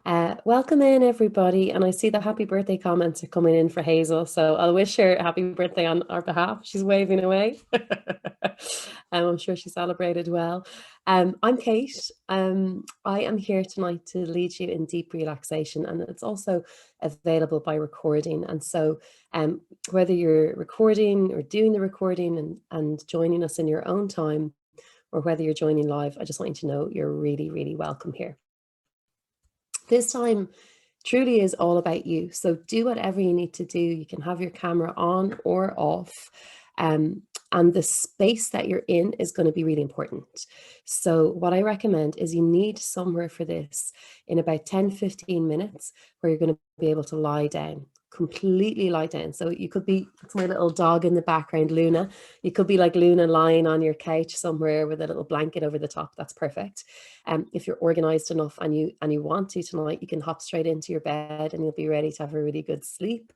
Welcome in, everybody. And I see the happy birthday comments are coming in for Hazel. So I'll wish her a happy birthday on our behalf. She's waving away. I'm sure she celebrated well. I'm Kate. I am here tonight to lead you in deep relaxation, and it's also available by recording. And so whether you're recording or doing the recording and joining us in your own time, or whether you're joining live, I just want you to know you're really, really welcome here. This time truly is all about you. So do whatever you need to do. You can have your camera on or off. And the space that you're in is going to be really important. So what I recommend is you need somewhere for this in about 10-15 minutes where you're going to be able to lie down, completely lie down. So you could be, it's my little dog in the background, Luna. You could be like Luna lying on your couch somewhere with a little blanket over the top. That's perfect. If you're organized enough and you want to tonight, you can hop straight into your bed and you'll be ready to have a really good sleep.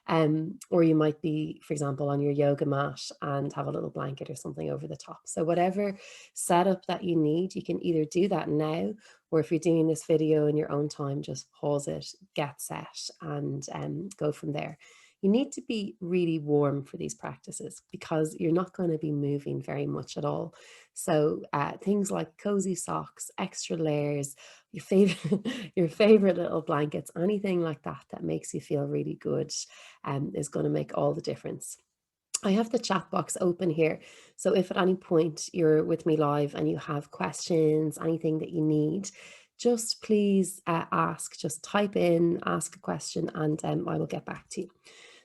Or you might be, for example, on your yoga mat and have a little blanket or something over the top. So whatever setup that you need, you can either do that now, or if you're doing this video in your own time, just pause it, get set, and go from there. You need to be really warm for these practices because you're not going to be moving very much at all. So things like cozy socks, extra layers, your favorite little blankets, anything like that that makes you feel really good is going to make all the difference. I have the chat box open here. So if at any point you're with me live and you have questions, anything that you need, just please ask, just type in, ask a question, and I will get back to you.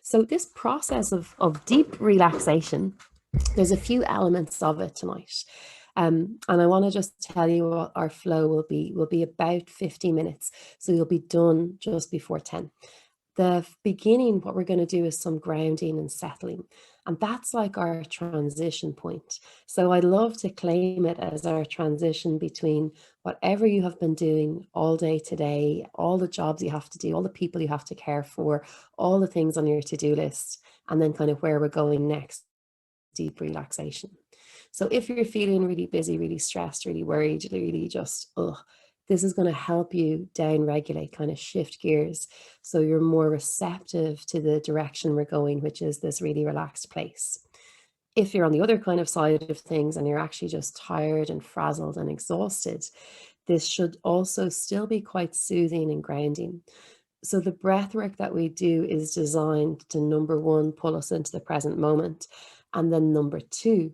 So this process of deep relaxation, there's a few elements of it tonight. And I want to just tell you what our flow will be about 50 minutes. So you'll be done just before 10. The beginning, what we're going to do is some grounding and settling. And that's like our transition point. So I love to claim it as our transition between whatever you have been doing all day today, all the jobs you have to do, all the people you have to care for, all the things on your to-do list, and then kind of where we're going next, deep relaxation. So if you're feeling really busy, really stressed, really worried, really just, this is going to help you down regulate, kind of shift gears. So you're more receptive to the direction we're going, which is this really relaxed place. If you're on the other kind of side of things and you're actually just tired and frazzled and exhausted, this should also still be quite soothing and grounding. So the breath work that we do is designed to, number one, pull us into the present moment. And then number two,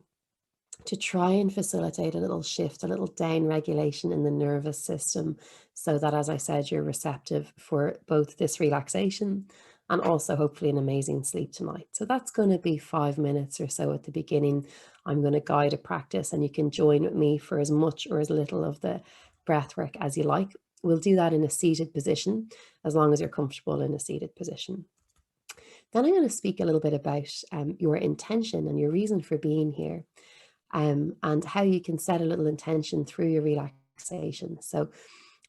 to try and facilitate a little shift, a little down regulation in the nervous system, so that, as I said, you're receptive for both this relaxation and also hopefully an amazing sleep tonight. So that's going to be 5 minutes or so at the beginning. I'm going to guide a practice and you can join with me for as much or as little of the breath work as you like. We'll do that in a seated position, as long as you're comfortable in a seated position. Then I'm going to speak a little bit about your intention and your reason for being here. And how you can set a little intention through your relaxation. So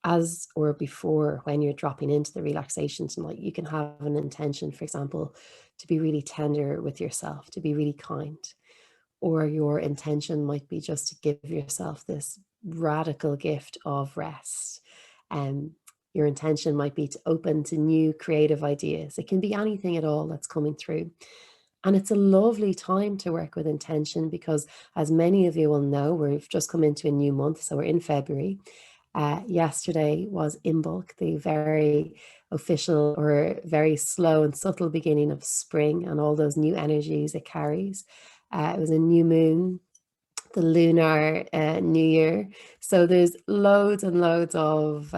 as or before, when you're dropping into the relaxation tonight, you can have an intention, for example, to be really tender with yourself, to be really kind. Or your intention might be just to give yourself this radical gift of rest. Your intention might be to open to new creative ideas. It can be anything at all that's coming through. And it's a lovely time to work with intention because, as many of you will know, we've just come into a new month. So we're in February. Yesterday was Imbolc, the very official or very slow and subtle beginning of spring and all those new energies it carries. It was a new moon, the lunar new year. So there's loads and loads of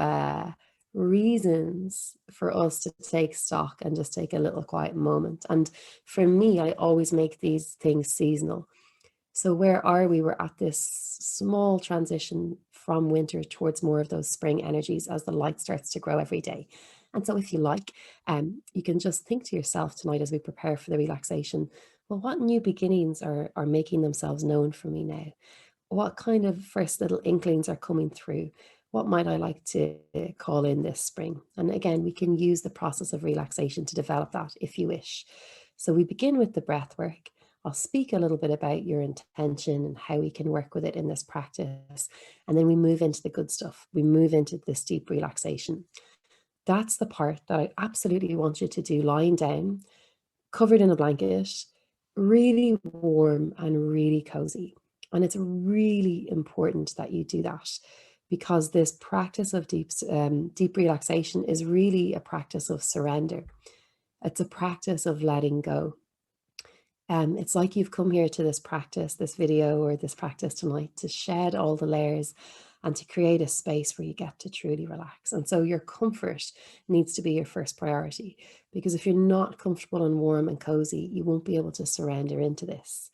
reasons for us to take stock and just take a little quiet moment. And for me, I always make these things seasonal. So where are we? We're at this small transition from winter towards more of those spring energies as the light starts to grow every day. And so if you like, you can just think to yourself tonight as we prepare for the relaxation, well, what new beginnings are making themselves known for me now? What kind of first little inklings are coming through? What might I like to call in this spring? And again, we can use the process of relaxation to develop that if you wish. So we begin with the breath work. I'll speak a little bit about your intention and how we can work with it in this practice. And then we move into the good stuff. We move into this deep relaxation. That's the part that I absolutely want you to do lying down, covered in a blanket, really warm and really cozy. And it's really important that you do that, because this practice of deep relaxation is really a practice of surrender. It's a practice of letting go. It's like you've come here to this practice, this video or this practice tonight, to shed all the layers and to create a space where you get to truly relax. And so your comfort needs to be your first priority, because if you're not comfortable and warm and cozy, you won't be able to surrender into this.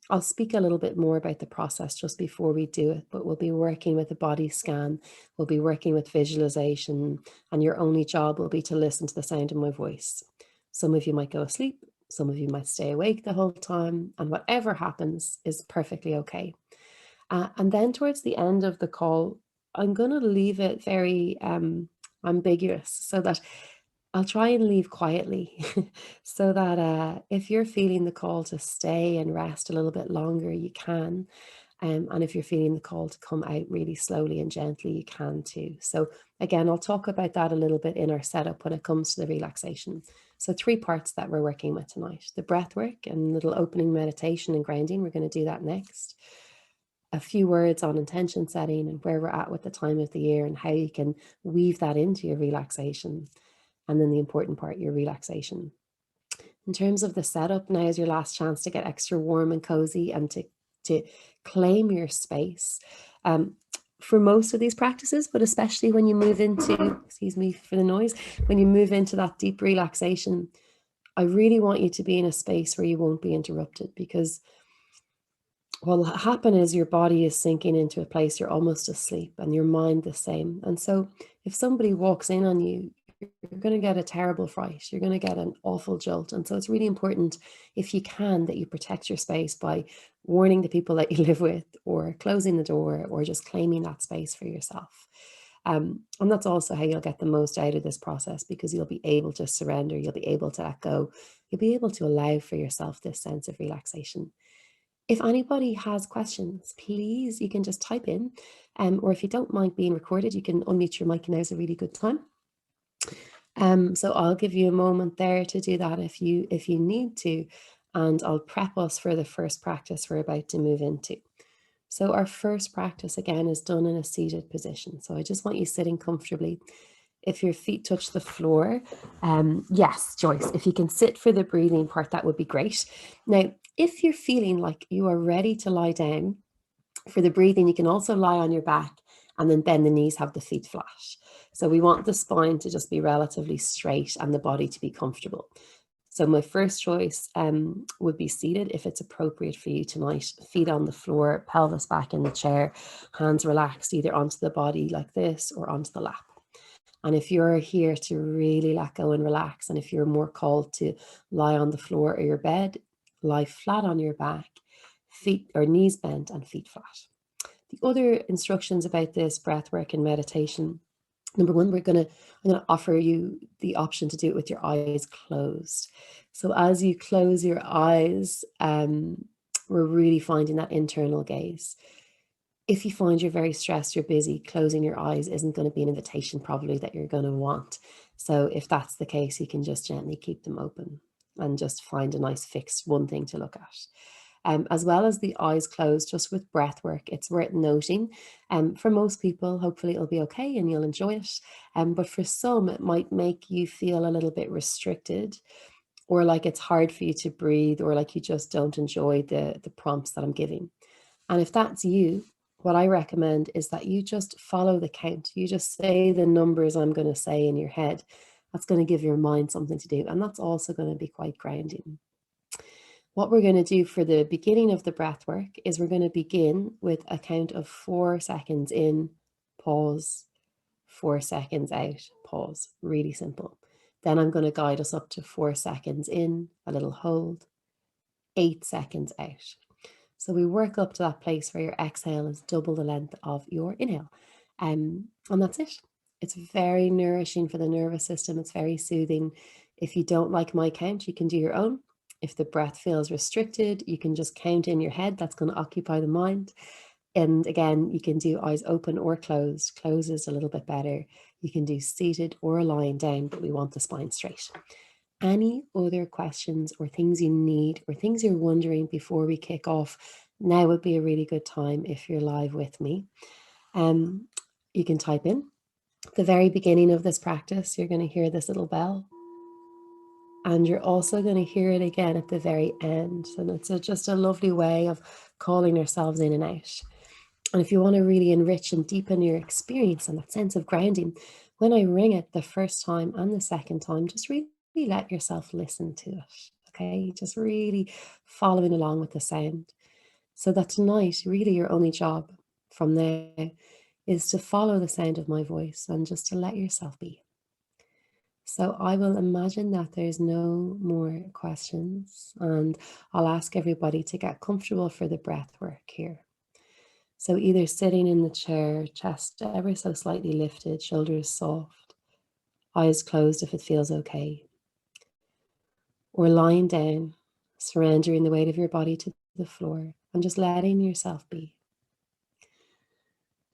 I'll speak a little bit more about the process just before we do it, but we'll be working with a body scan, we'll be working with visualization, and your only job will be to listen to the sound of my voice. Some of you might go asleep, some of you might stay awake the whole time, and whatever happens is perfectly okay. And then towards the end of the call, I'm going to leave it very ambiguous, so that I'll try and leave quietly so that if you're feeling the call to stay and rest a little bit longer, you can. And if you're feeling the call to come out really slowly and gently, you can too. So again, I'll talk about that a little bit in our setup when it comes to the relaxation. So 3 parts that we're working with tonight: the breath work and little opening meditation and grounding. We're going to do that next. A few words on intention setting and where we're at with the time of the year and how you can weave that into your relaxation. And then the important part, your relaxation. In terms of the setup, now is your last chance to get extra warm and cozy and to claim your space. For most of these practices, but especially when you move into, excuse me for the noise, when you move into that deep relaxation, I really want you to be in a space where you won't be interrupted, because what will happen is your body is sinking into a place you're almost asleep, and your mind the same. And so if somebody walks in on you, you're going to get a terrible fright. You're going to get an awful jolt. And so it's really important, if you can, that you protect your space by warning the people that you live with, or closing the door, or just claiming that space for yourself. And that's also how you'll get the most out of this process, because you'll be able to surrender, you'll be able to let go, you'll be able to allow for yourself this sense of relaxation. If anybody has questions, please, you can just type in, or if you don't mind being recorded, you can unmute your mic. Now is a really good time. So I'll give you a moment there to do that if you need to, and I'll prep us for the first practice we're about to move into. So our first practice again is done in a seated position. So I just want you sitting comfortably. If your feet touch the floor, yes, Joyce, if you can sit for the breathing part, that would be great. Now, if you're feeling like you are ready to lie down for the breathing, you can also lie on your back and then bend the knees, have the feet flat. So we want the spine to just be relatively straight and the body to be comfortable. So my first choice would be seated if it's appropriate for you tonight. Feet on the floor, pelvis back in the chair, hands relaxed either onto the body like this or onto the lap. And if you're here to really let go and relax, and if you're more called to lie on the floor or your bed, lie flat on your back, feet or knees bent and feet flat. The other instructions about this breath work and meditation: number one, I'm going to offer you the option to do it with your eyes closed. So as you close your eyes, we're really finding that internal gaze. If you find you're very stressed, you're busy, closing your eyes isn't going to be an invitation probably that you're going to want. So if that's the case, you can just gently keep them open and just find a nice fixed one thing to look at. As well as the eyes closed, just with breath work, it's worth noting. For most people, hopefully it'll be okay and you'll enjoy it. But for some, it might make you feel a little bit restricted, or like it's hard for you to breathe, or like you just don't enjoy the prompts that I'm giving. And if that's you, what I recommend is that you just follow the count. You just say the numbers I'm going to say in your head. That's going to give your mind something to do. And that's also going to be quite grounding. What we're going to do for the beginning of the breath work is we're going to begin with a count of 4 seconds in, pause, 4 seconds out, pause. Really simple. Then I'm going to guide us up to 4 seconds in, a little hold, 8 seconds out. So we work up to that place where your exhale is double the length of your inhale. And that's it. It's very nourishing for the nervous system. It's very soothing. If you don't like my count, you can do your own. If the breath feels restricted, you can just count in your head. That's going to occupy the mind. And again, you can do eyes open or closed. Closed is a little bit better. You can do seated or lying down, but we want the spine straight. Any other questions or things you need or things you're wondering before we kick off, now would be a really good time if you're live with me. You can type in. At the very beginning of this practice, you're going to hear this little bell. And you're also going to hear it again at the very end. And it's just a lovely way of calling ourselves in and out. And if you want to really enrich and deepen your experience and that sense of grounding, when I ring it the first time and the second time, just really let yourself listen to it. Okay, just really following along with the sound. So that tonight, really your only job from now is to follow the sound of my voice and just to let yourself be. So I will imagine that there's no more questions, and I'll ask everybody to get comfortable for the breath work here. So either sitting in the chair, chest ever so slightly lifted, shoulders soft, eyes closed if it feels okay, or lying down, surrendering the weight of your body to the floor and just letting yourself be.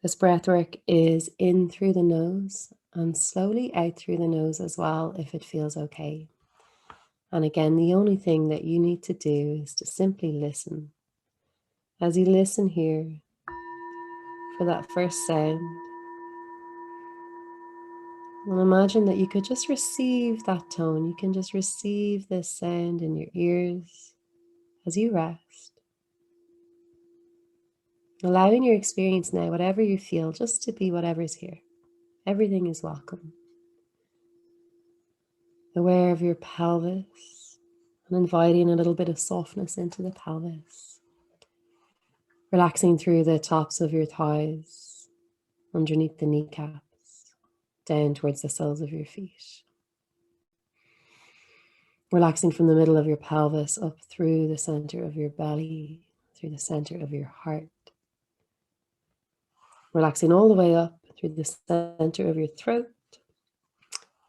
This breath work is in through the nose and slowly out through the nose as well if it feels okay. And again, the only thing that you need to do is to simply listen. As you listen here for that first sound, and imagine that you could just receive that tone. You can just receive this sound in your ears as you rest. Allowing your experience now, whatever you feel, just to be whatever's here. Everything is welcome. Aware of your pelvis and inviting a little bit of softness into the pelvis. Relaxing through the tops of your thighs, underneath the kneecaps, down towards the soles of your feet. Relaxing from the middle of your pelvis up through the center of your belly, through the center of your heart. Relaxing all the way up through the center of your throat,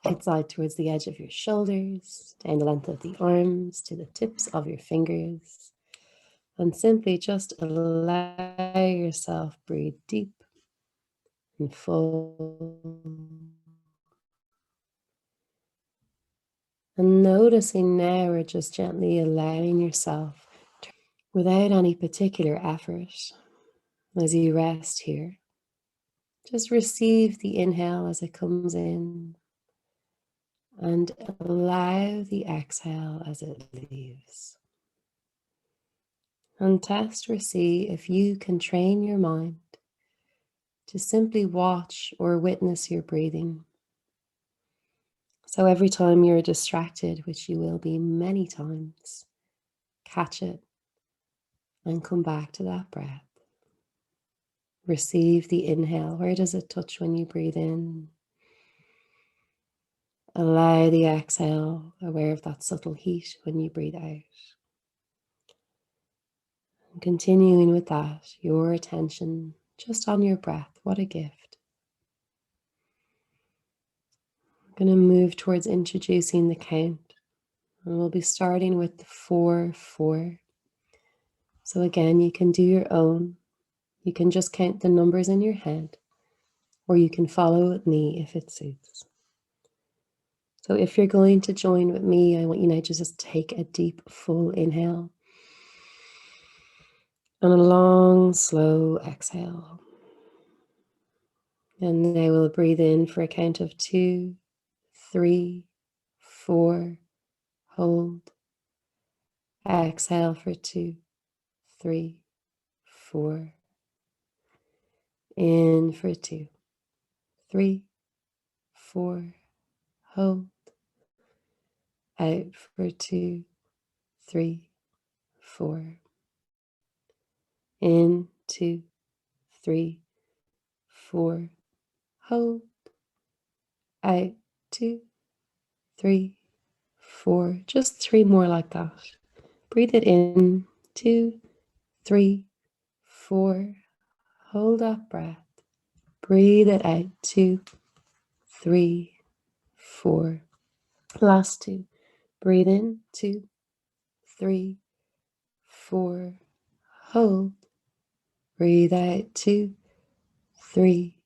outside towards the edge of your shoulders, down the length of the arms to the tips of your fingers. And simply just allow yourself breathe deep and full. And noticing now, or just gently allowing yourself to, without any particular effort, as you rest here, just receive the inhale as it comes in and allow the exhale as it leaves. And test or see if you can train your mind to simply watch or witness your breathing. So every time you're distracted, which you will be many times, catch it and come back to that breath. Receive the inhale. Where does it touch when you breathe in? Allow the exhale, aware of that subtle heat when you breathe out. And continuing with that, your attention just on your breath. What a gift. I'm going to move towards introducing the count. And we'll be starting with the 4-4. So again, you can do your own. You can just count the numbers in your head, or you can follow with me if it suits. So if you're going to join with me, I want you now to just take a deep, full inhale and a long, slow exhale. And now we'll breathe in for a count of 2, 3, 4, hold. Exhale for 2, 3, 4. In for 2, 3, 4, hold. Out for 2, 3, 4. In 2, 3, 4. Hold. Out 2, 3, 4. Just 3 more like that. Breathe it in. 2, 3, 4. Hold that breath. Breathe it out. 2, 3, 4. Last 2. Breathe in. 2, 3, 4. Hold. Breathe out, 2, 3,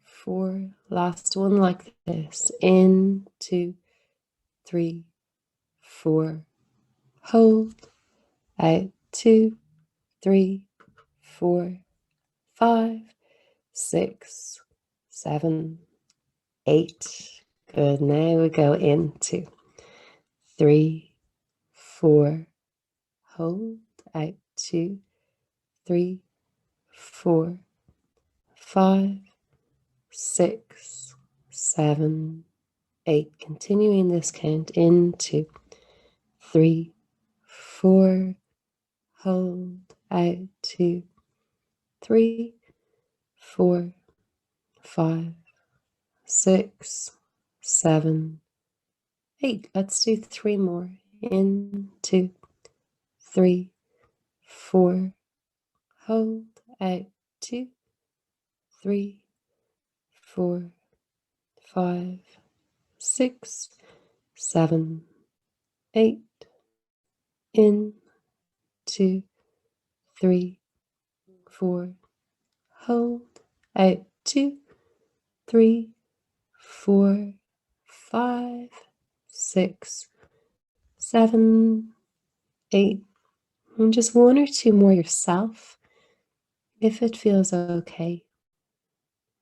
4. Last one like this. In, 2, 3, 4. Hold. Out, 2, 3, 4, 5, 6, 7, 8. Good. Now we go into 3, 4. Hold. Out, 2, 3, 4, 5, 6, 7, 8. Continuing this count into 3, 4. Hold. Out, 2, 3, 4, 5, 6, 7, 8. Let's do 3 more. In, 2, 3, 4. Hold. Out, 2, 3, 4, 5, 6, 7, 8. In, 2, 3, 4. Hold. Out, 2, 3, 4, 5, 6, 7, 8. And just 1 or 2 more yourself, if it feels okay.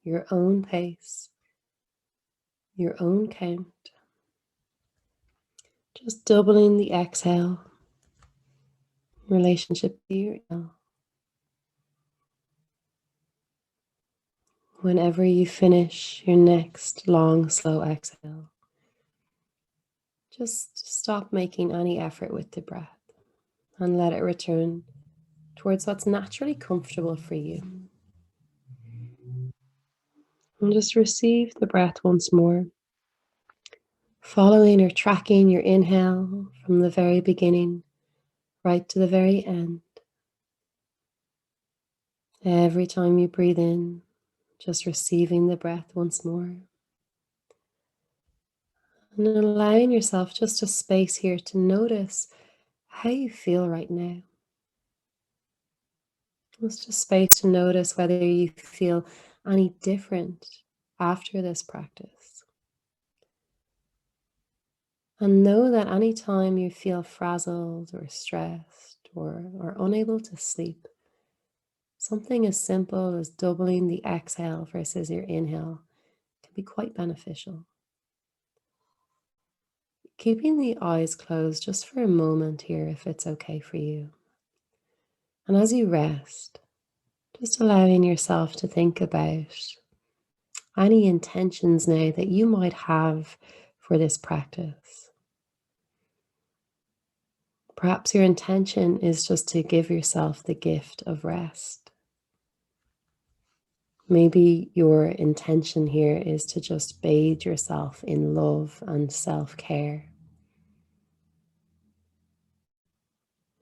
Your own pace, your own count. Just doubling the exhale, relationship to your inhale. Whenever you finish your next long, slow exhale, just stop making any effort with the breath and let it return towards what's naturally comfortable for you. And just receive the breath once more, following or tracking your inhale from the very beginning right to the very end. Every time you breathe in, just receiving the breath once more. And allowing yourself just a space here to notice how you feel right now. Just a space to notice whether you feel any different after this practice. And know that anytime you feel frazzled or stressed or unable to sleep, something as simple as doubling the exhale versus your inhale can be quite beneficial. Keeping the eyes closed just for a moment here, if it's okay for you. And as you rest, just allowing yourself to think about any intentions now that you might have for this practice. Perhaps your intention is just to give yourself the gift of rest. Maybe your intention here is to just bathe yourself in love and self-care.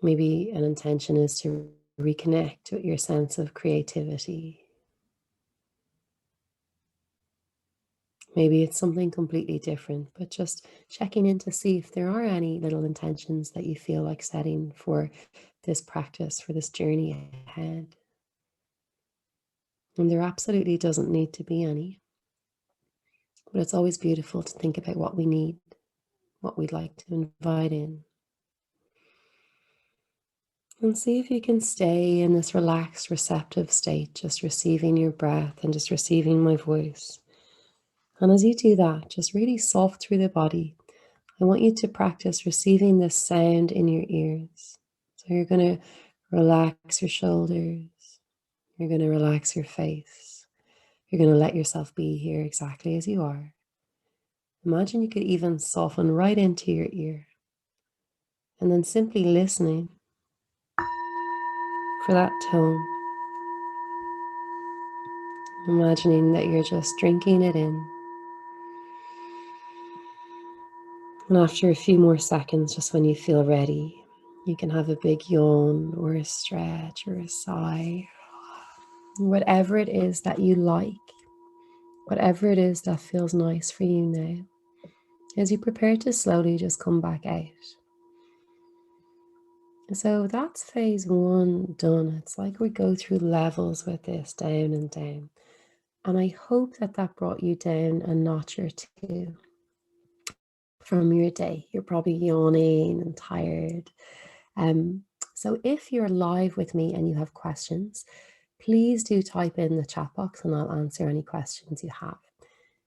Maybe an intention is to reconnect with your sense of creativity. Maybe it's something completely different, but just checking in to see if there are any little intentions that you feel like setting for this practice, for this journey ahead. And there absolutely doesn't need to be any, but it's always beautiful to think about what we need, what we'd like to invite in. And see if you can stay in this relaxed, receptive state, just receiving your breath and just receiving my voice. And as you do that, just really soft through the body. I want you to practice receiving this sound in your ears. So you're going to relax your shoulders. You're going to relax your face. You're going to let yourself be here exactly as you are. Imagine you could even soften right into your ear. And then simply listening for that tone. Imagining that you're just drinking it in. And after a few more seconds, just when you feel ready, you can have a big yawn or a stretch or a sigh. Whatever it is that you like, whatever it is that feels nice for you now, as you prepare to slowly just come back out. So that's phase one done. It's like we go through levels with this, down and down. And I hope that that brought you down a notch or two from your day. You're probably yawning and tired. Um, so if you're live with me and you have questions, please do type in the chat box and I'll answer any questions you have.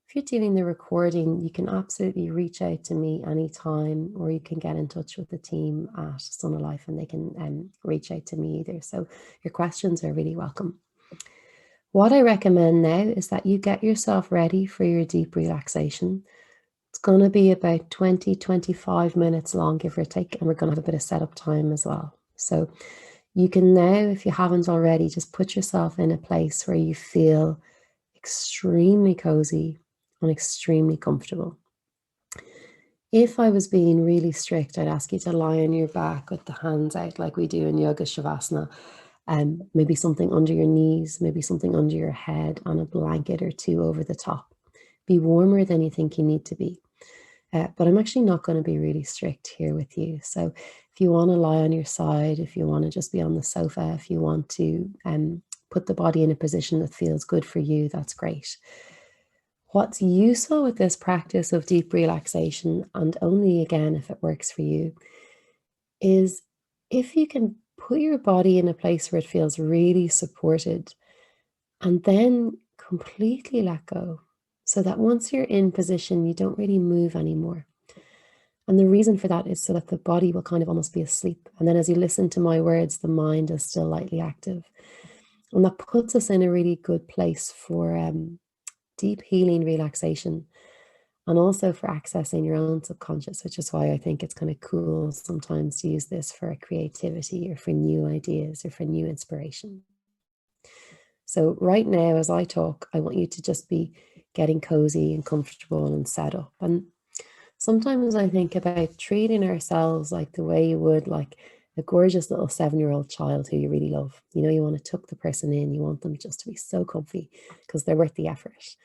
If you're doing the recording, you can absolutely reach out to me anytime, or you can get in touch with the team at Sun of Life and they can reach out to me either. So your questions are really welcome. What I recommend now is that you get yourself ready for your deep relaxation. It's going to be about 20-25 minutes long, give or take, and we're going to have a bit of setup time as well. So you can now, if you haven't already, just put yourself in a place where you feel extremely cozy and extremely comfortable. If I was being really strict, I'd ask you to lie on your back with the hands out like we do in Yoga Shavasana. Maybe something under your knees, maybe something under your head, and a blanket or two over the top. Be warmer than you think you need to be. But I'm actually not going to be really strict here with you. So if you want to lie on your side, if you want to just be on the sofa, if you want to put the body in a position that feels good for you, that's great. What's useful with this practice of deep relaxation, and only again if it works for you, is if you can put your body in a place where it feels really supported and then completely let go, so that once you're in position, you don't really move anymore. And the reason for that is so that the body will kind of almost be asleep. And then as you listen to my words, the mind is still lightly active. And that puts us in a really good place for deep healing relaxation, and also for accessing your own subconscious, which is why I think it's kind of cool sometimes to use this for creativity or for new ideas or for new inspiration. So right now, as I talk, I want you to just be getting cozy and comfortable and set up. And sometimes I think about treating ourselves like the way you would like a gorgeous little 7-year-old child who you really love. You know, you want to tuck the person in, you want them just to be so comfy because they're worth the effort.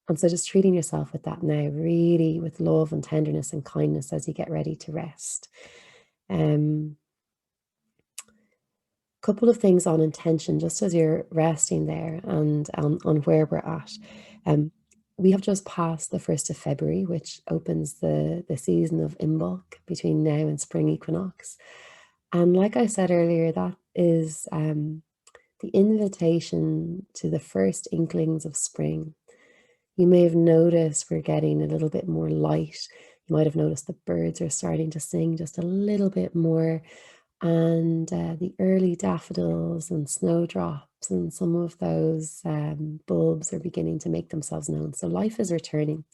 And so just treating yourself with that now, really with love and tenderness and kindness as you get ready to rest. Couple of things on intention, just as you're resting there, and on where we're at. We have just passed the 1st of February, which opens the season of Imbolc between now and spring equinox. And like I said earlier, that is the invitation to the first inklings of spring. You may have noticed we're getting a little bit more light. You might have noticed the birds are starting to sing just a little bit more, and the early daffodils and snowdrops and some of those bulbs are beginning to make themselves known. So life is returning.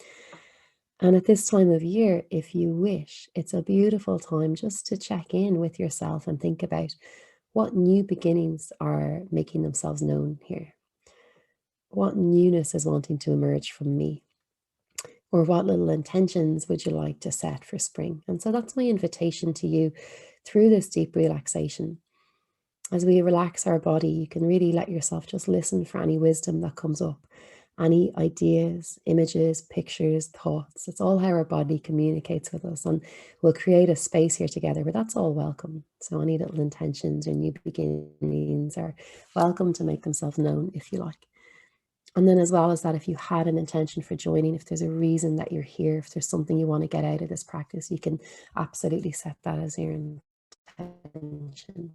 And at this time of year, if you wish, it's a beautiful time just to check in with yourself and think about what new beginnings are making themselves known here. What newness is wanting to emerge from me? Or what little intentions would you like to set for spring? And so that's my invitation to you through this deep relaxation. As we relax our body, you can really let yourself just listen for any wisdom that comes up, any ideas, images, pictures, thoughts. It's all how our body communicates with us, and we'll create a space here together where that's all welcome. So any little intentions or new beginnings are welcome to make themselves known if you like. And then as well as that, if you had an intention for joining, if there's a reason that you're here, if there's something you want to get out of this practice, you can absolutely set that as your intention.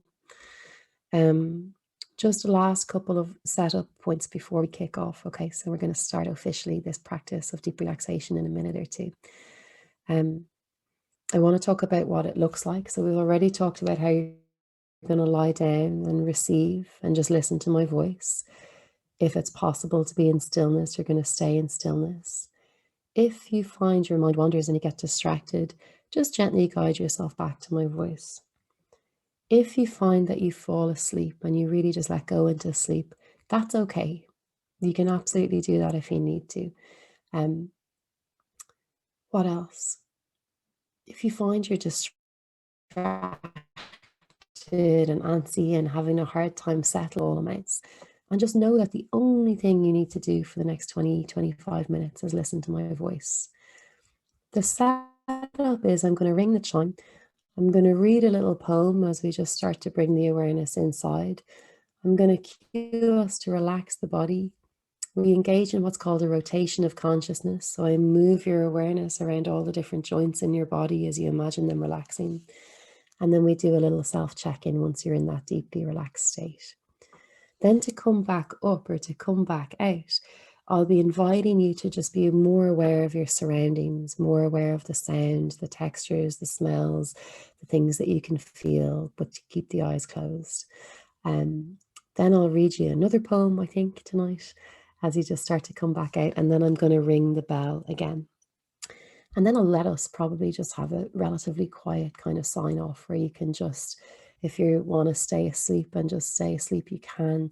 Just the last couple of setup points before we kick off. Okay, so we're going to start officially this practice of deep relaxation in a minute or two. I want to talk about what it looks like. So we've already talked about how you're going to lie down and receive and just listen to my voice. If it's possible to be in stillness, you're going to stay in stillness. If you find your mind wanders and you get distracted, just gently guide yourself back to my voice. If you find that you fall asleep and you really just let go into sleep, that's okay. You can absolutely do that if you need to. What else? If you find you're distracted and antsy and having a hard time settling all amounts, and just know that the only thing you need to do for the next 20-25 minutes is listen to my voice. The setup is I'm going to ring the chime. I'm going to read a little poem as we just start to bring the awareness inside. I'm going to cue us to relax the body. We engage in what's called a rotation of consciousness. So I move your awareness around all the different joints in your body as you imagine them relaxing. And then we do a little self-check-in once you're in that deeply relaxed state. Then to come back up or to come back out, I'll be inviting you to just be more aware of your surroundings, more aware of the sound, the textures, the smells, the things that you can feel, but to keep the eyes closed. Then I'll read you another poem, I think, tonight, as you just start to come back out, and then I'm going to ring the bell again. And then I'll let us probably just have a relatively quiet kind of sign off where you can just, if you want to stay asleep and just stay asleep, you can.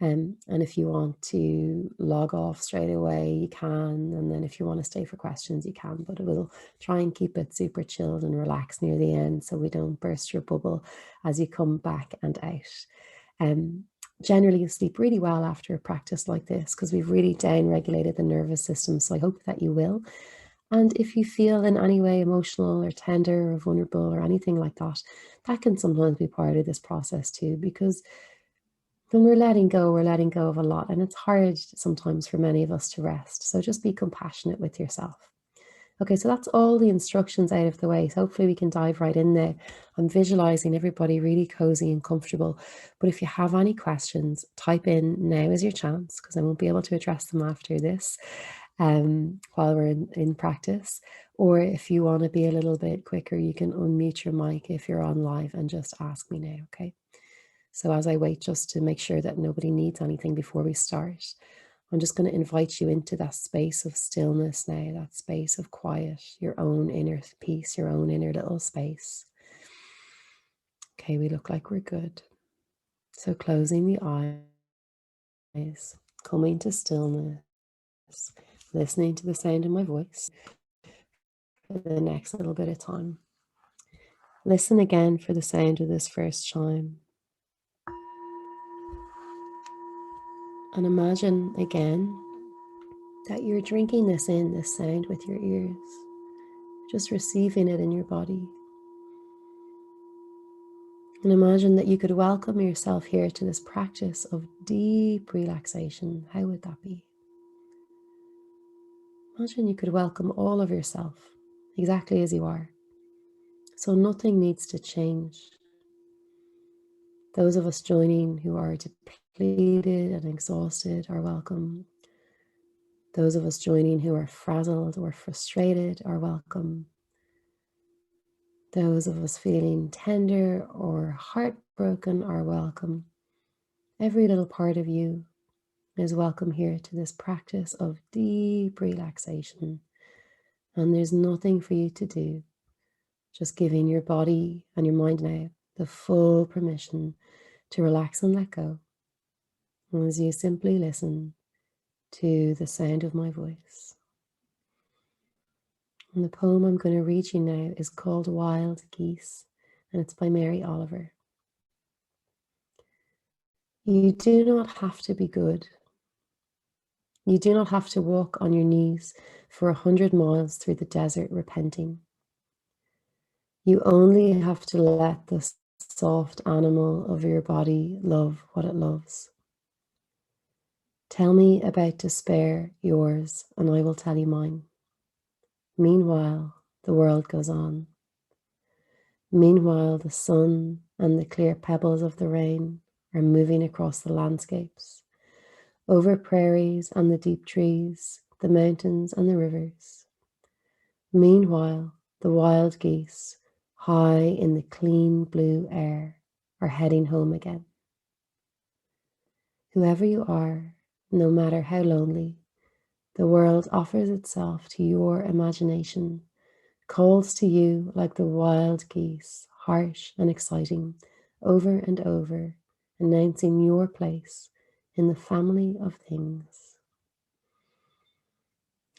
And if you want to log off straight away, you can. And then if you want to stay for questions, you can. But we'll try and keep it super chilled and relaxed near the end so we don't burst your bubble as you come back and out. Generally, you sleep really well after a practice like this because we've really down-regulated the nervous system. So I hope that you will. And if you feel in any way emotional or tender or vulnerable or anything like that, that can sometimes be part of this process too, because when we're letting go of a lot, and it's hard sometimes for many of us to rest. So just be compassionate with yourself. Okay, so that's all the instructions out of the way. So hopefully we can dive right in there. I'm visualizing everybody really cozy and comfortable. But if you have any questions, type in now is your chance, because I won't be able to address them after this while we're in practice. Or if you want to be a little bit quicker, you can unmute your mic if you're on live and just ask me now, okay? So as I wait just to make sure that nobody needs anything before we start, I'm just going to invite you into that space of stillness now, that space of quiet, your own inner peace, your own inner little space. Okay, we look like we're good. So closing the eyes, coming to stillness, listening to the sound of my voice for the next little bit of time. Listen again for the sound of this first chime. And imagine again that you're drinking this sound with your ears, just receiving it in your body. And imagine that you could welcome yourself here to this practice of deep relaxation. How would that be? Imagine you could welcome all of yourself exactly as you are. So nothing needs to change. Those of us joining who are depleted and exhausted are welcome. Those of us joining who are frazzled or frustrated are welcome. Those of us feeling tender or heartbroken are welcome. Every little part of you is welcome here to this practice of deep relaxation. And there's nothing for you to do, just giving your body and your mind now the full permission to relax and let go. And as you simply listen to the sound of my voice. And the poem I'm going to read you now is called Wild Geese, and it's by Mary Oliver. You do not have to be good. You do not have to walk on your knees for 100 miles through the desert repenting. You only have to let the soft animal of your body love what it loves. Tell me about despair, yours, and I will tell you mine. Meanwhile, the world goes on. Meanwhile, the sun and the clear pebbles of the rain are moving across the landscapes, over prairies and the deep trees, the mountains and the rivers. Meanwhile, the wild geese, high in the clean blue air, are heading home again. Whoever you are, no matter how lonely, the world offers itself to your imagination, calls to you like the wild geese, harsh and exciting, over and over, announcing your place in the family of things.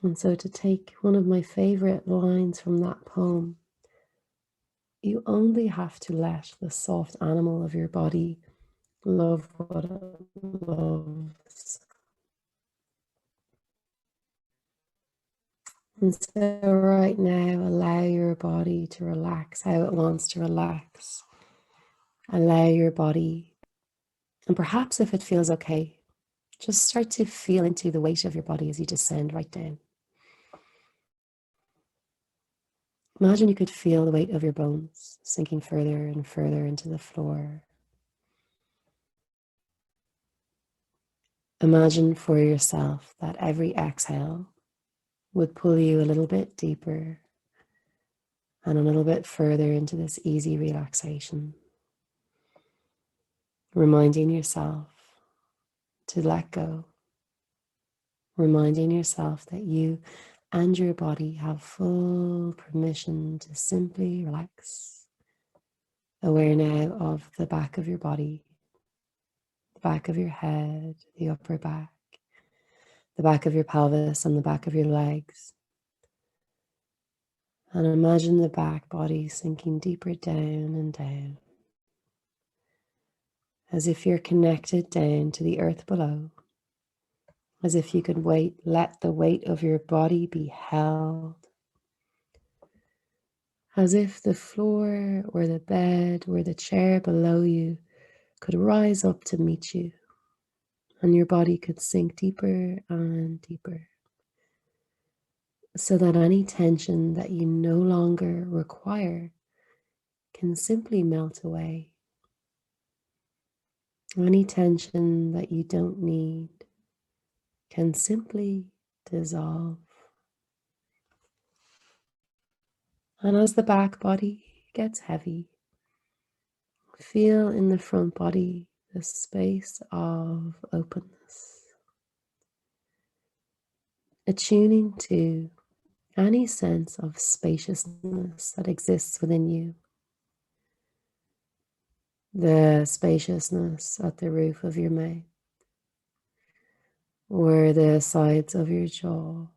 And so to take one of my favorite lines from that poem, you only have to let the soft animal of your body love what it loves. And so right now, allow your body to relax how it wants to relax. Allow your body, and perhaps if it feels okay, just start to feel into the weight of your body as you descend right down. Imagine you could feel the weight of your bones sinking further and further into the floor. Imagine for yourself that every exhale would pull you a little bit deeper and a little bit further into this easy relaxation. Reminding yourself to let go. Reminding yourself that you and your body have full permission to simply relax. Aware now of the back of your body, the back of your head, the upper back, the back of your pelvis and the back of your legs. And imagine the back body sinking deeper down and down, as if you're connected down to the earth below, as if you could let the weight of your body be held, as if the floor or the bed or the chair below you could rise up to meet you, and your body could sink deeper and deeper, so that any tension that you no longer require can simply melt away. Any tension that you don't need can simply dissolve. And as the back body gets heavy, feel in the front body the space of openness, attuning to any sense of spaciousness that exists within you. The spaciousness at the roof of your mouth, or the sides of your jaw.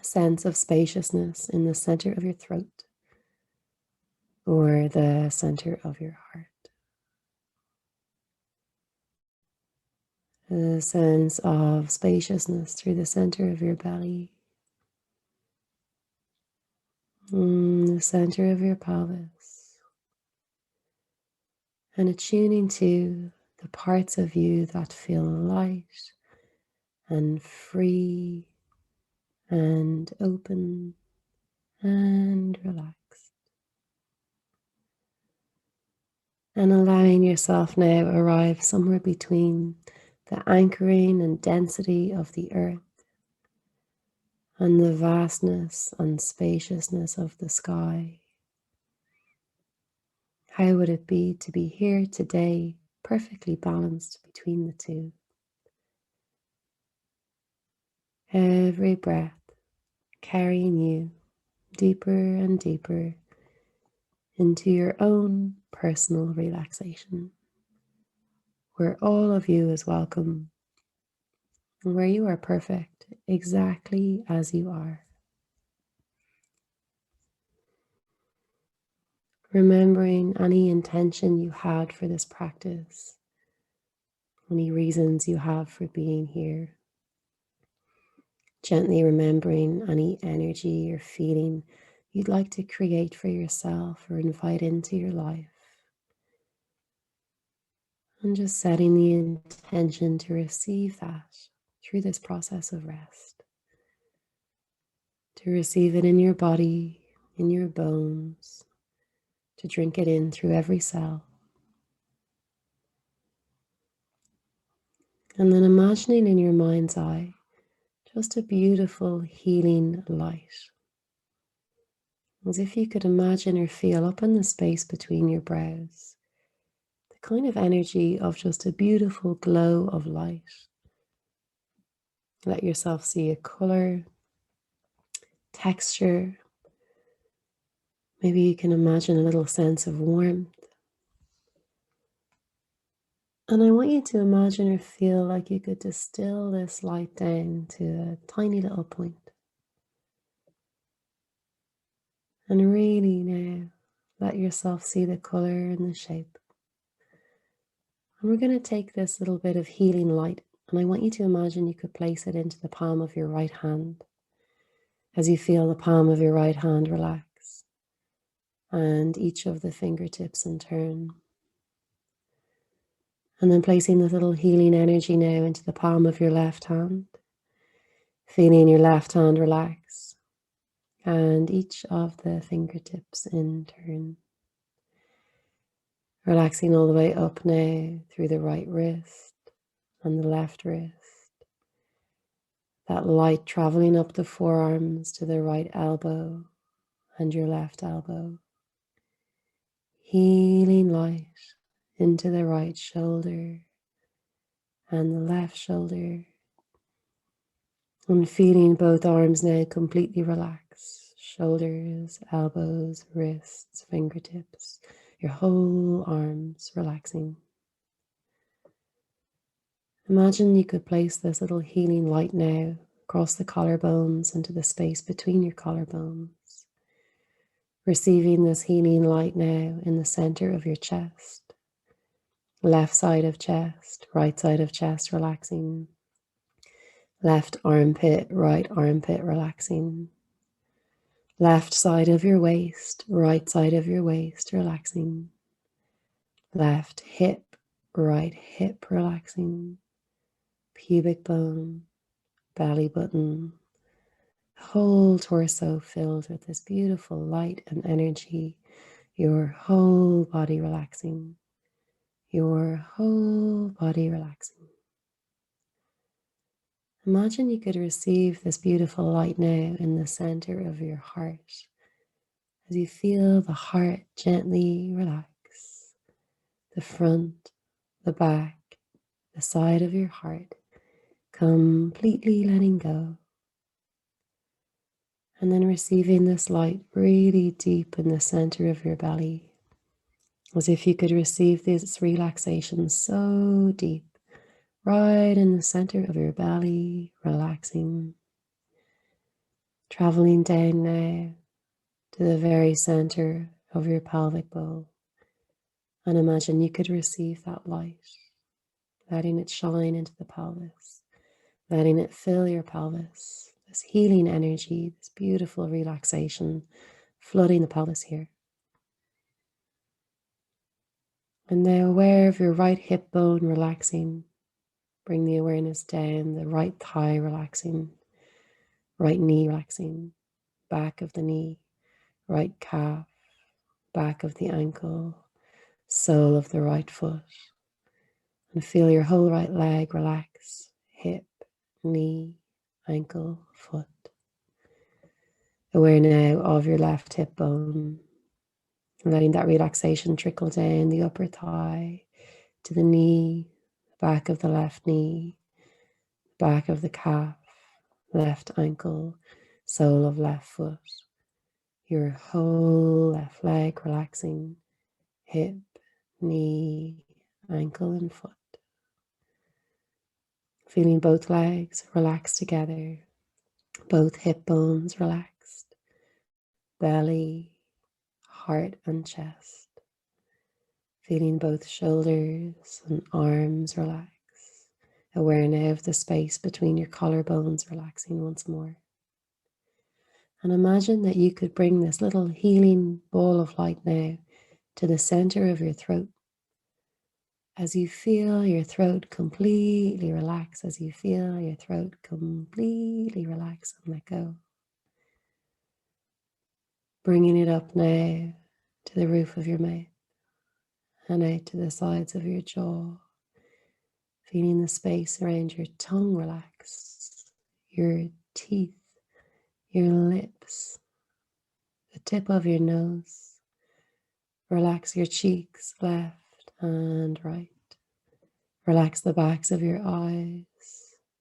A sense of spaciousness in the center of your throat, or the center of your heart. A sense of spaciousness through the center of your belly, the center of your pelvis, and attuning to the parts of you that feel light and free and open and relaxed. And allowing yourself now arrive somewhere between the anchoring and density of the earth and the vastness and spaciousness of the sky. How would it be to be here today, perfectly balanced between the two? Every breath carrying you deeper and deeper into your own personal relaxation, where all of you is welcome, and where you are perfect exactly as you are. Remembering any intention you had for this practice, any reasons you have for being here. Gently remembering any energy or feeling you'd like to create for yourself or invite into your life. And just setting the intention to receive that through this process of rest. To receive it in your body, in your bones, to drink it in through every cell. And then imagining in your mind's eye just a beautiful healing light. As if you could imagine or feel up in the space between your brows, the kind of energy of just a beautiful glow of light. Let yourself see a color, texture. Maybe you can imagine a little sense of warmth. And I want you to imagine or feel like you could distill this light down to a tiny little point. And really now, let yourself see the color and the shape. And we're going to take this little bit of healing light, and I want you to imagine you could place it into the palm of your right hand. as you feel the palm of your right hand relax and each of the fingertips in turn. And then placing the little healing energy now into the palm of your left hand, feeling your left hand relax and each of the fingertips in turn. Relaxing all the way up now through the right wrist and the left wrist. That light traveling up the forearms to the right elbow and your left elbow. Healing light into the right shoulder and the left shoulder. And feeling both arms now completely relax. Shoulders, elbows, wrists, fingertips. Your whole arms relaxing. Imagine you could place this little healing light now across the collarbones into the space between your collarbones. Receiving this healing light now in the center of your chest. Left side of chest, right side of chest relaxing. Left armpit, right armpit relaxing. Left side of your waist, right side of your waist relaxing. Left hip, right hip relaxing. Pubic bone, belly button. Whole torso filled with this beautiful light and energy. Your whole body relaxing. Your whole body relaxing. Imagine you could receive this beautiful light now in the center of your heart as you feel the heart gently relax. The front, the back, the side of your heart, completely letting go. And then receiving this light really deep in the center of your belly, as if you could receive this relaxation so deep, right in the center of your belly, relaxing, traveling down now to the very center of your pelvic bowl. And imagine you could receive that light, letting it shine into the pelvis, letting it fill your pelvis, this healing energy, this beautiful relaxation, flooding the pelvis here. And now aware of your right hip bone relaxing. Bring the awareness down, the right thigh relaxing, right knee relaxing, back of the knee, right calf, back of the ankle, sole of the right foot. And feel your whole right leg relax, hip, knee, ankle, foot. Aware now of your left hip bone, letting that relaxation trickle down the upper thigh to the knee, back of the left knee, back of the calf, left ankle, sole of left foot. Your whole left leg relaxing, hip, knee, ankle and foot. Feeling both legs relaxed together, both hip bones relaxed, belly, heart and chest. Feeling both shoulders and arms relax. Aware now of the space between your collarbones relaxing once more. And imagine that you could bring this little healing ball of light now to the center of your throat. As you feel your throat completely relax, as you feel your throat completely relax and let go. Bringing it up now to the roof of your mouth and out to the sides of your jaw. Feeling the space around your tongue relax, your teeth, your lips, the tip of your nose. Relax your cheeks, left and right. Relax the backs of your eyes,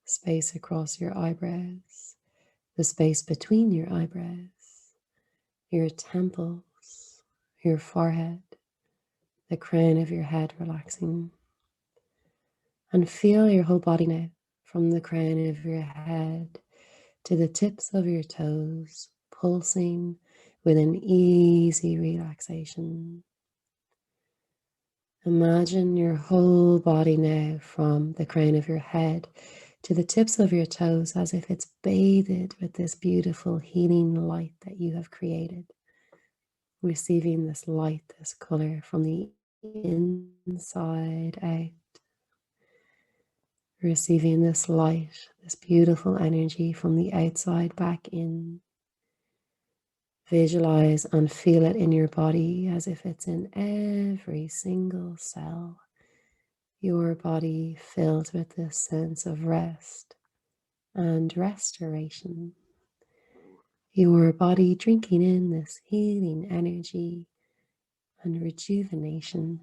space across your eyebrows, the space between your eyebrows, your temples, your forehead, the crown of your head relaxing. And feel your whole body now, from the crown of your head to the tips of your toes, pulsing with an easy relaxation. Imagine your whole body now, from the crown of your head to the tips of your toes as if it's bathed with this beautiful healing light that you have created. Receiving this light, this color from the inside out. Receiving this light, this beautiful energy from the outside back in. Visualize and feel it in your body as if it's in every single cell. Your body filled with this sense of rest and restoration. Your body drinking in this healing energy and rejuvenation.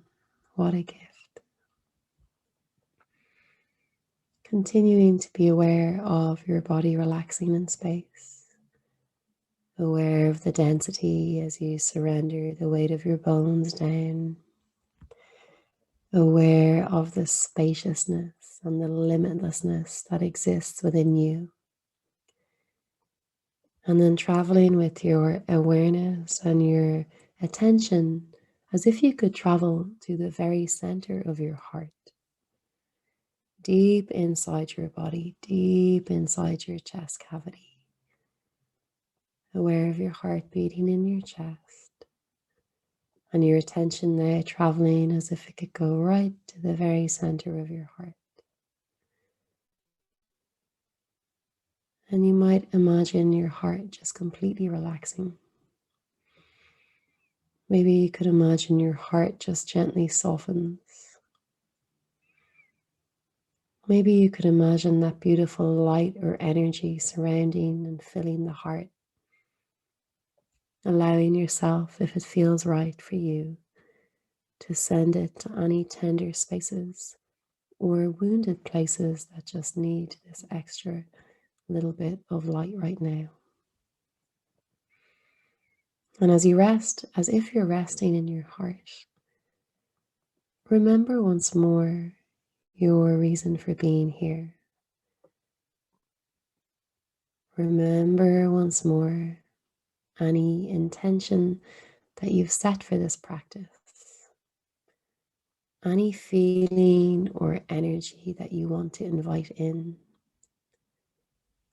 What a gift. Continuing to be aware of your body relaxing in space. Aware of the density as you surrender the weight of your bones down. Aware of the spaciousness and the limitlessness that exists within you. And then traveling with your awareness and your attention as if you could travel to the very center of your heart. Deep inside your body, deep inside your chest cavity. Aware of your heart beating in your chest. And your attention now traveling as if it could go right to the very center of your heart. And you might imagine your heart just completely relaxing. Maybe you could imagine your heart just gently softens. Maybe you could imagine that beautiful light or energy surrounding and filling the heart, allowing yourself, if it feels right for you, to send it to any tender spaces or wounded places that just need this extra little bit of light right now. And as you rest, as if you're resting in your heart, remember once more your reason for being here. Remember once more any intention that you've set for this practice, any feeling or energy that you want to invite in.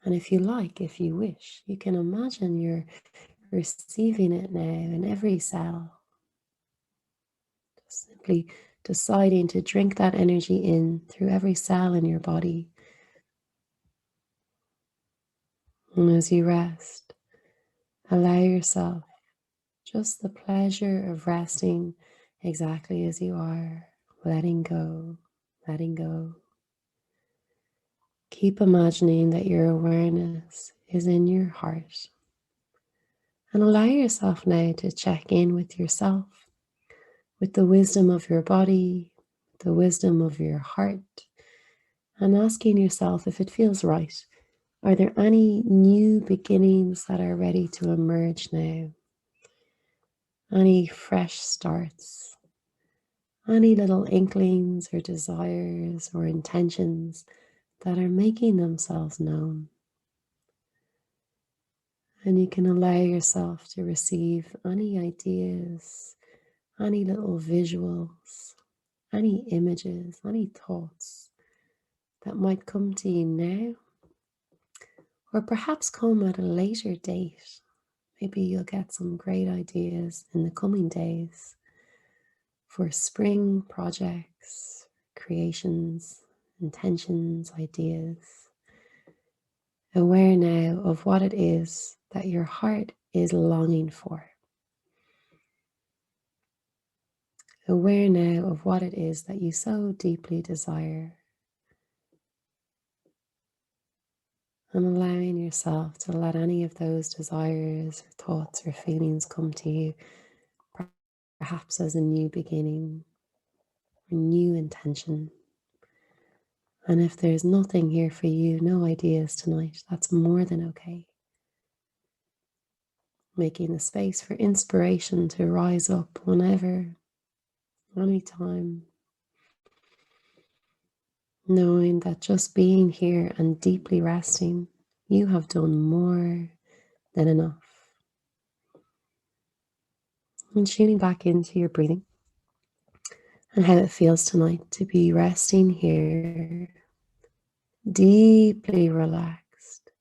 And if you like, if you wish, you can imagine you're receiving it now in every cell. Just simply deciding to drink that energy in through every cell in your body. And as you rest, allow yourself just the pleasure of resting exactly as you are, letting go, letting go. Keep imagining that your awareness is in your heart. And allow yourself now to check in with yourself, with the wisdom of your body, the wisdom of your heart, and asking yourself if it feels right. Are there any new beginnings that are ready to emerge now? Any fresh starts? Any little inklings or desires or intentions that are making themselves known? And you can allow yourself to receive any ideas, any little visuals, any images, any thoughts that might come to you now, or perhaps come at a later date. Maybe you'll get some great ideas in the coming days for spring projects, creations, intentions, ideas. Aware now of what it is that your heart is longing for. Aware now of what it is that you so deeply desire. And allowing yourself to let any of those desires or thoughts or feelings come to you, perhaps as a new beginning, a new intention. And if there's nothing here for you, no ideas tonight, that's more than okay. Making the space for inspiration to rise up whenever, anytime. Knowing that just being here and deeply resting, you have done more than enough. And tuning back into your breathing and how it feels tonight to be resting here deeply relaxed,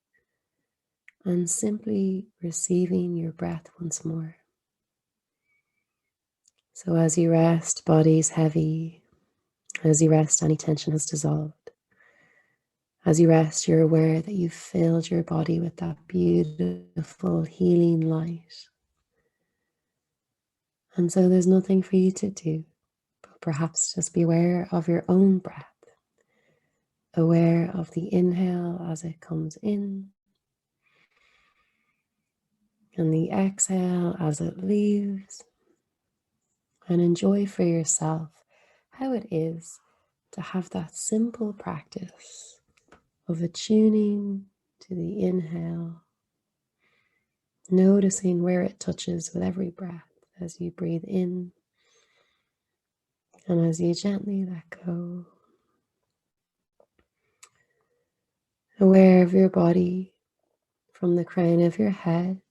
and simply receiving your breath once more. So as you rest, body is heavy. As you rest, any tension has dissolved. As you rest, you're aware that you've filled your body with that beautiful healing light. And so there's nothing for you to do, but perhaps just be aware of your own breath, aware of the inhale as it comes in, and the exhale as it leaves, and enjoy for yourself how it is to have that simple practice of attuning to the inhale, noticing where it touches with every breath as you breathe in and as you gently let go. Aware of your body from the crown of your head,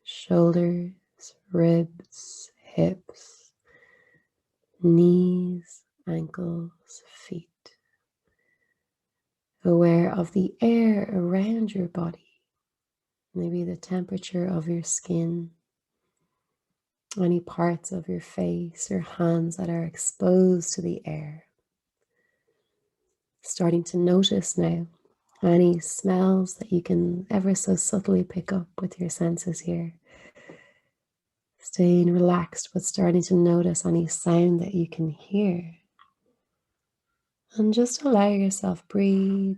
shoulders, ribs, hips, knees, ankles, feet. Aware of the air around your body, maybe the temperature of your skin, any parts of your face or hands that are exposed to the air. Starting to notice now any smells that you can ever so subtly pick up with your senses here. Staying relaxed, but starting to notice any sound that you can hear. And just allow yourself breathe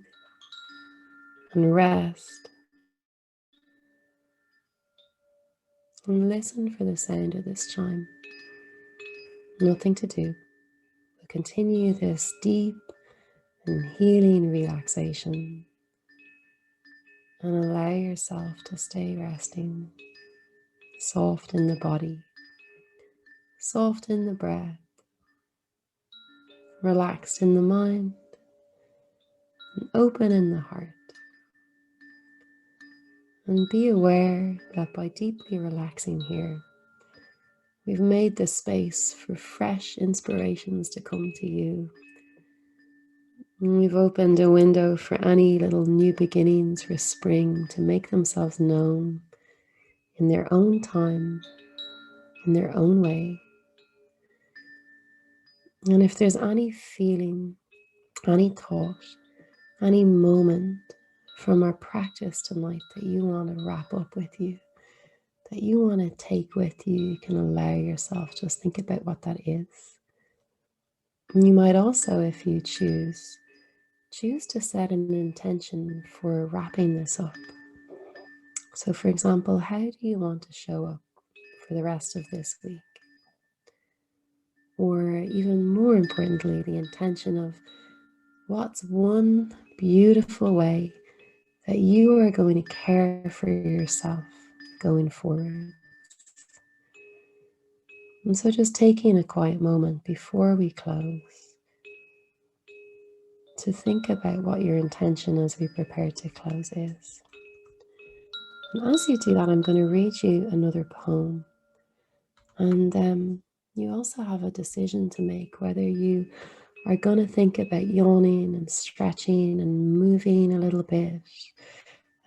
and rest. And listen for the sound of this chime. Nothing to do, but continue this deep and healing relaxation. And allow yourself to stay resting, soft in the body, soft in the breath, relaxed in the mind, and open in the heart. And be aware that by deeply relaxing here, we've made the space for fresh inspirations to come to you. And we've opened a window for any little new beginnings for spring to make themselves known in their own time, in their own way. And if there's any feeling, any thought, any moment from our practice tonight that you want to wrap up with you, that you want to take with you, you can allow yourself just think about what that is. And you might also, if you choose to set an intention for wrapping this up. So for example, how do you want to show up for the rest of this week? Or even more importantly, the intention of what's one beautiful way that you are going to care for yourself going forward. And so just taking a quiet moment before we close to think about what your intention as we prepare to close is. And as you do that, I'm going to read you another poem. And you also have a decision to make whether you are going to think about yawning and stretching and moving a little bit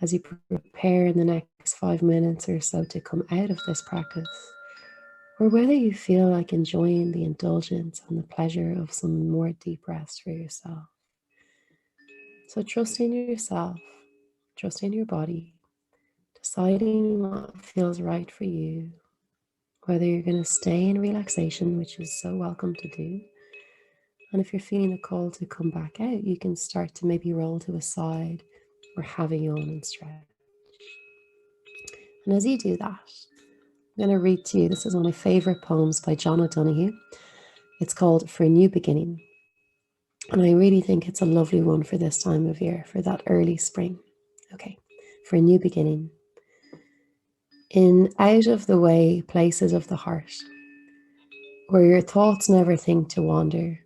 as you prepare in the next 5 minutes or so to come out of this practice, or whether you feel like enjoying the indulgence and the pleasure of some more deep rest for yourself. So trusting yourself, trusting your body, deciding what feels right for you, whether you're going to stay in relaxation, which is so welcome to do. And if you're feeling a call to come back out, you can start to maybe roll to a side or have a yawn and stretch. And as you do that, I'm going to read to you, this is one of my favorite poems by John O'Donoghue. It's called For a New Beginning. And I really think it's a lovely one for this time of year, for that early spring. Okay, for a new beginning. In out of the way places of the heart, where your thoughts never think to wander,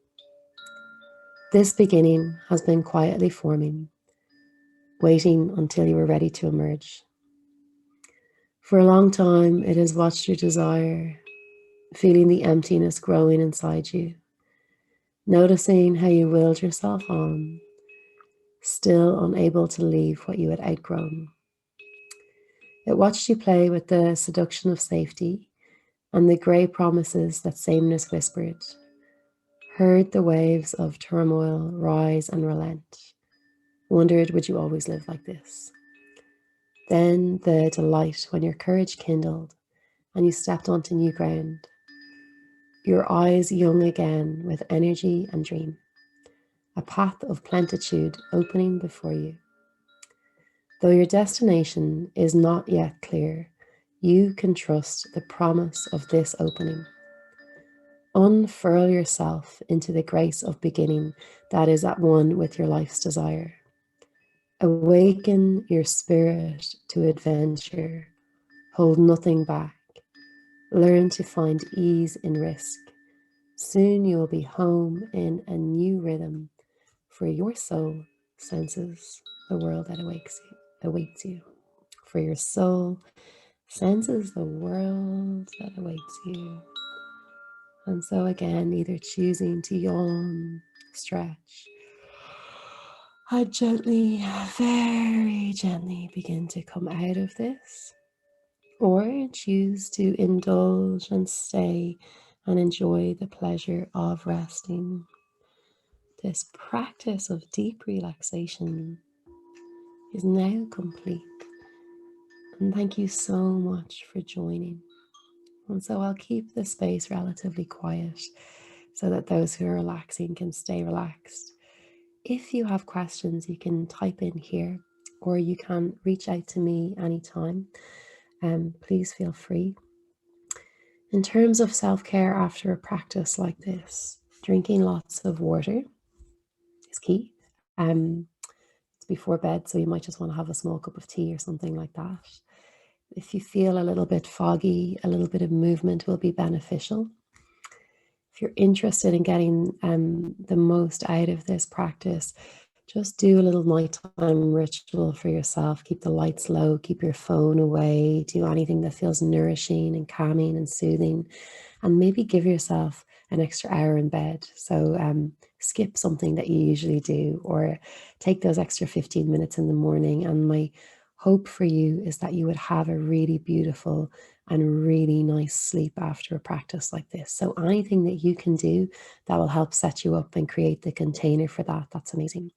this beginning has been quietly forming, waiting until you were ready to emerge. For a long time, it has watched your desire, feeling the emptiness growing inside you, noticing how you willed yourself on, still unable to leave what you had outgrown. It watched you play with the seduction of safety and the grey promises that sameness whispered, heard the waves of turmoil rise and relent, wondered would you always live like this? Then the delight when your courage kindled and you stepped onto new ground, your eyes young again with energy and dream, a path of plenitude opening before you. Though your destination is not yet clear, you can trust the promise of this opening. Unfurl yourself into the grace of beginning that is at one with your life's desire. Awaken your spirit to adventure. Hold nothing back. Learn to find ease in risk. Soon you will be home in a new rhythm, for your soul senses the world that awaits you. For your soul senses the world that awaits you. And so again, either choosing to yawn, stretch, I gently, very gently begin to come out of this, or choose to indulge and stay and enjoy the pleasure of resting. This practice of deep relaxation is now complete. And thank you so much for joining. And so I'll keep the space relatively quiet so that those who are relaxing can stay relaxed. If you have questions, you can type in here, or you can reach out to me anytime. Please feel free. In terms of self-care after a practice like this, drinking lots of water is key. It's before bed, so you might just want to have a small cup of tea or something like that. If you feel a little bit foggy, a little bit of movement will be beneficial. If you're interested in getting the most out of this practice, just do a little nighttime ritual for yourself. Keep the lights low, keep your phone away, do anything that feels nourishing and calming and soothing, and maybe give yourself an extra hour in bed. So skip something that you usually do, or take those extra 15 minutes in the morning. And my hope for you is that you would have a really beautiful and really nice sleep after a practice like this. So anything that you can do that will help set you up and create the container for that, that's amazing.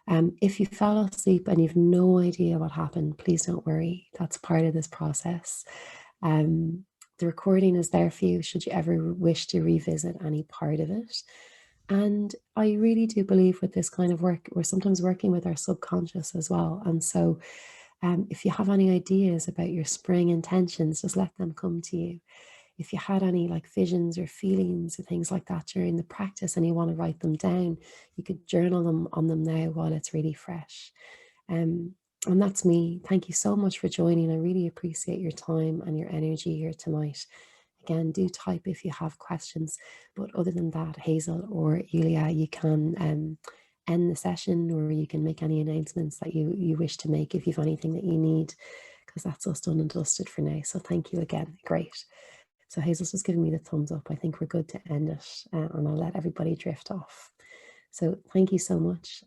If you fell asleep and you've no idea what happened, please don't worry. That's part of this process. The recording is there for you should you ever wish to revisit any part of it. And I really do believe with this kind of work, we're sometimes working with our subconscious as well. And so if you have any ideas about your spring intentions, just let them come to you. If you had any like visions or feelings or things like that during the practice and you want to write them down, you could journal them on them now while it's really fresh. And that's me. Thank you so much for joining. I really appreciate your time and your energy here tonight. Again, do type if you have questions. But other than that, Hazel or Yulia, you can end the session, or you can make any announcements that you wish to make if you have anything that you need, because that's us done and dusted for now. So thank you again. Great. So Hazel's just giving me the thumbs up. I think we're good to end it, and I'll let everybody drift off. So thank you so much.